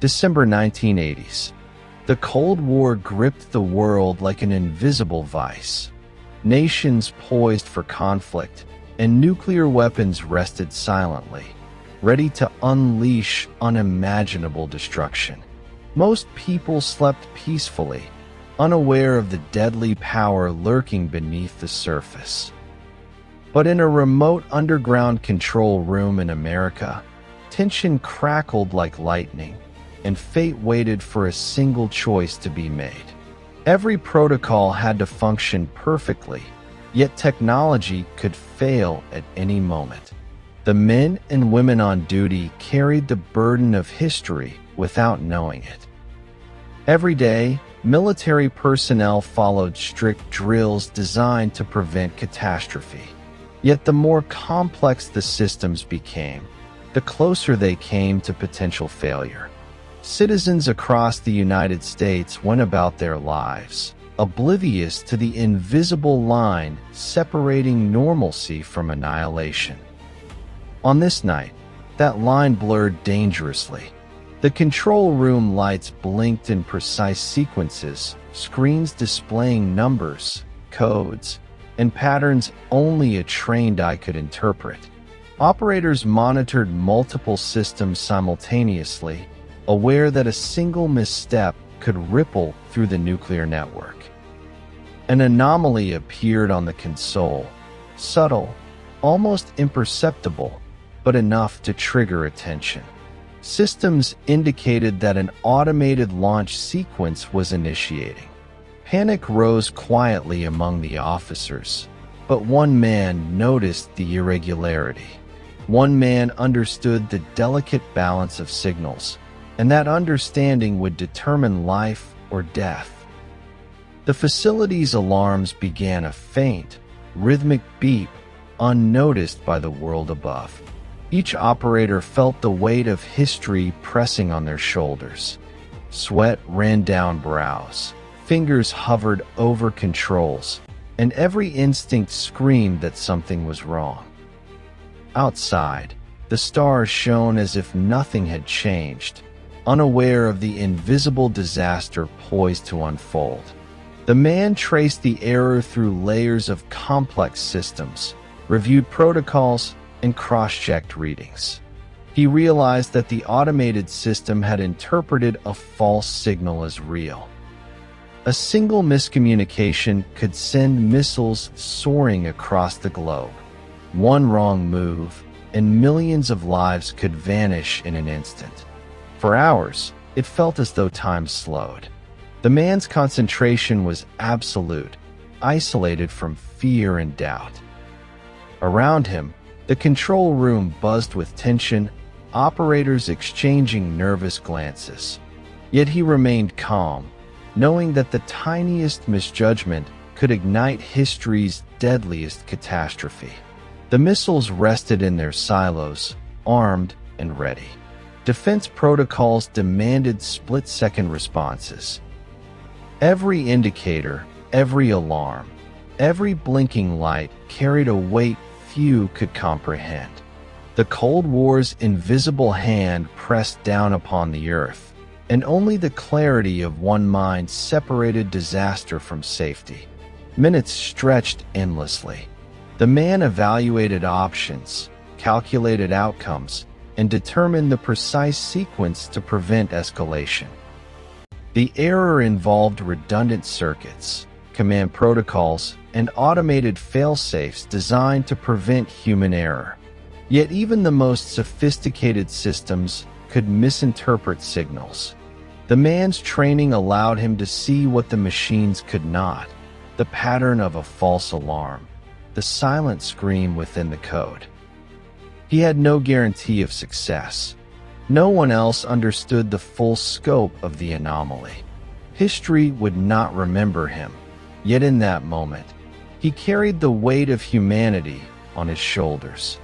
December 1980s. The Cold War gripped the world like an invisible vice. Nations poised for conflict, and nuclear weapons rested silently, ready to unleash unimaginable destruction. Most people slept peacefully, unaware of the deadly power lurking beneath the surface. But in a remote underground control room in America, tension crackled like lightning, and fate waited for a single choice to be made. Every protocol had to function perfectly, yet technology could fail at any moment. The men and women on duty carried the burden of history without knowing it. Every day, military personnel followed strict drills designed to prevent catastrophe. Yet the more complex the systems became, the closer they came to potential failure. Citizens across the United States went about their lives, oblivious to the invisible line separating normalcy from annihilation. On this night, that line blurred dangerously. The control room lights blinked in precise sequences, screens displaying numbers, codes, and patterns only a trained eye could interpret. Operators monitored multiple systems simultaneously, aware that a single misstep could ripple through the nuclear network. An anomaly appeared on the console, subtle, almost imperceptible, but enough to trigger attention. Systems indicated that an automated launch sequence was initiating. Panic rose quietly among the officers, but one man noticed the irregularity. One man understood the delicate balance of signals, and that understanding would determine life or death. The facility's alarms began a faint, rhythmic beep, unnoticed by the world above. Each operator felt the weight of history pressing on their shoulders. Sweat ran down brows, fingers hovered over controls, and every instinct screamed that something was wrong. Outside, the stars shone as if nothing had changed, unaware of the invisible disaster poised to unfold. The man traced the error through layers of complex systems, reviewed protocols, and cross-checked readings. He realized that the automated system had interpreted a false signal as real. A single miscommunication could send missiles soaring across the globe. One wrong move, and millions of lives could vanish in an instant. For hours, it felt as though time slowed. The man's concentration was absolute, isolated from fear and doubt. Around him, the control room buzzed with tension, operators exchanging nervous glances. Yet he remained calm, knowing that the tiniest misjudgment could ignite history's deadliest catastrophe. The missiles rested in their silos, armed and ready. Defense protocols demanded split-second responses. Every indicator, every alarm, every blinking light carried a weight few could comprehend. The Cold War's invisible hand pressed down upon the earth, and only the clarity of one mind separated disaster from safety. Minutes stretched endlessly. The man evaluated options, calculated outcomes, and determined the precise sequence to prevent escalation. The error involved redundant circuits, command protocols, and automated fail-safes designed to prevent human error. Yet even the most sophisticated systems could misinterpret signals. The man's training allowed him to see what the machines could not: the pattern of a false alarm, the silent scream within the code. He had no guarantee of success. No one else understood the full scope of the anomaly. History would not remember him, yet in that moment, he carried the weight of humanity on his shoulders.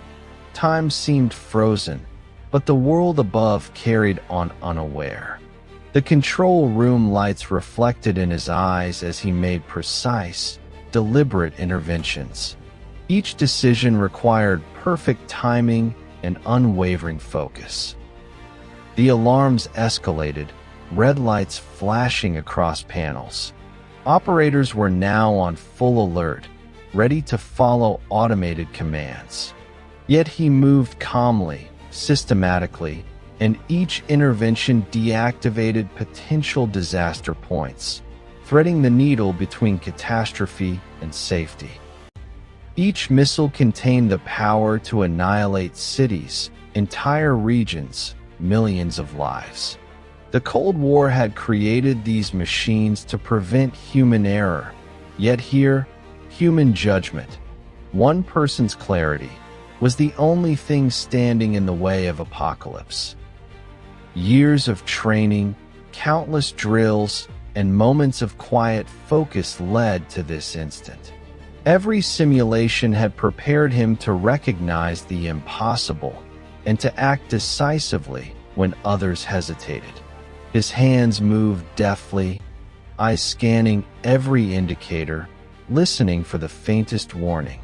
Time seemed frozen, but the world above carried on unaware. The control room lights reflected in his eyes as he made precise, deliberate interventions. Each decision required perfect timing and unwavering focus. The alarms escalated, red lights flashing across panels. Operators were now on full alert, ready to follow automated commands. Yet he moved calmly, systematically, and each intervention deactivated potential disaster points, threading the needle between catastrophe and safety. Each missile contained the power to annihilate cities, entire regions, millions of lives. The Cold War had created these machines to prevent human error, yet here, human judgment, one person's clarity, was the only thing standing in the way of apocalypse. Years of training, countless drills, and moments of quiet focus led to this instant. Every simulation had prepared him to recognize the impossible and to act decisively when others hesitated. His hands moved deftly, eyes scanning every indicator, listening for the faintest warning.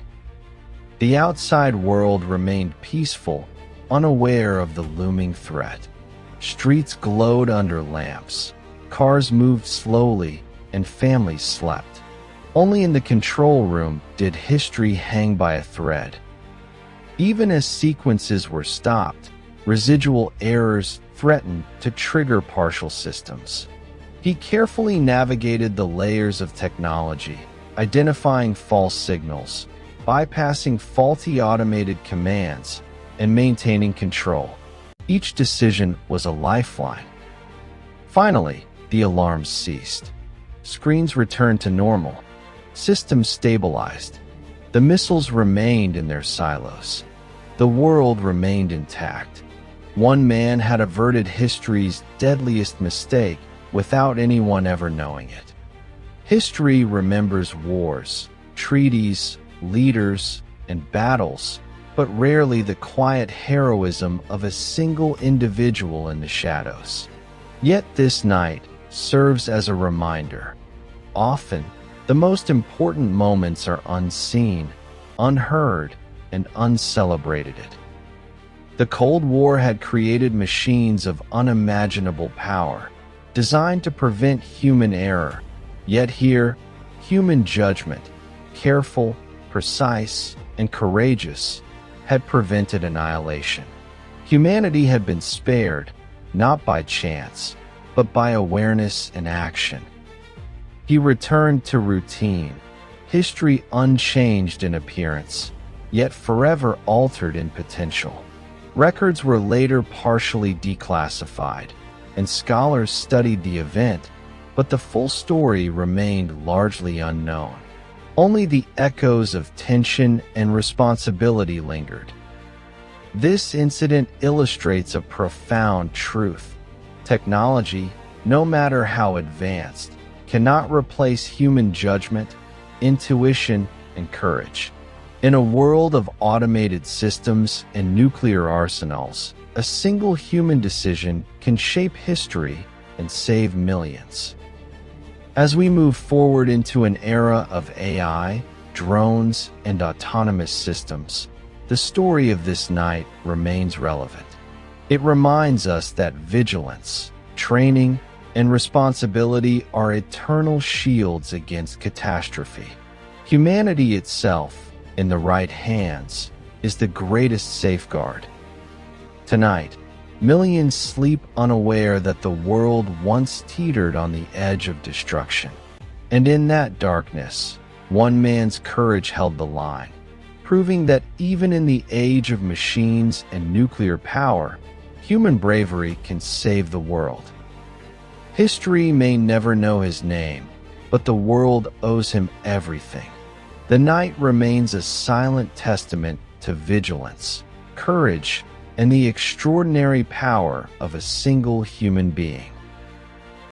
The outside world remained peaceful, unaware of the looming threat. Streets glowed under lamps, cars moved slowly, and families slept. Only in the control room did history hang by a thread. Even as sequences were stopped, residual errors threatened to trigger partial systems. He carefully navigated the layers of technology, identifying false signals, bypassing faulty automated commands, and maintaining control. Each decision was a lifeline. Finally, the alarms ceased. Screens returned to normal. Systems stabilized. The missiles remained in their silos. The world remained intact. One man had averted history's deadliest mistake without anyone ever knowing it. History remembers wars, treaties, leaders, and battles, but rarely the quiet heroism of a single individual in the shadows. Yet this night serves as a reminder. Often, the most important moments are unseen, unheard, and uncelebrated. The Cold War had created machines of unimaginable power, designed to prevent human error. Yet here, human judgment, careful, precise, and courageous, had prevented annihilation. Humanity had been spared, not by chance, but by awareness and action. He returned to routine, history unchanged in appearance, yet forever altered in potential. Records were later partially declassified, and scholars studied the event, but the full story remained largely unknown. Only the echoes of tension and responsibility lingered. This incident illustrates a profound truth. Technology, no matter how advanced, cannot replace human judgment, intuition, and courage. In a world of automated systems and nuclear arsenals, a single human decision can shape history and save millions. As we move forward into an era of AI, drones, and autonomous systems, the story of this night remains relevant. It reminds us that vigilance, training, and responsibility are eternal shields against catastrophe. Humanity itself, in the right hands, is the greatest safeguard. Tonight, millions sleep unaware that the world once teetered on the edge of destruction. And in that darkness, one man's courage held the line, proving that even in the age of machines and nuclear power, human bravery can save the world. History may never know his name, but the world owes him everything. The night remains a silent testament to vigilance, courage, and the extraordinary power of a single human being.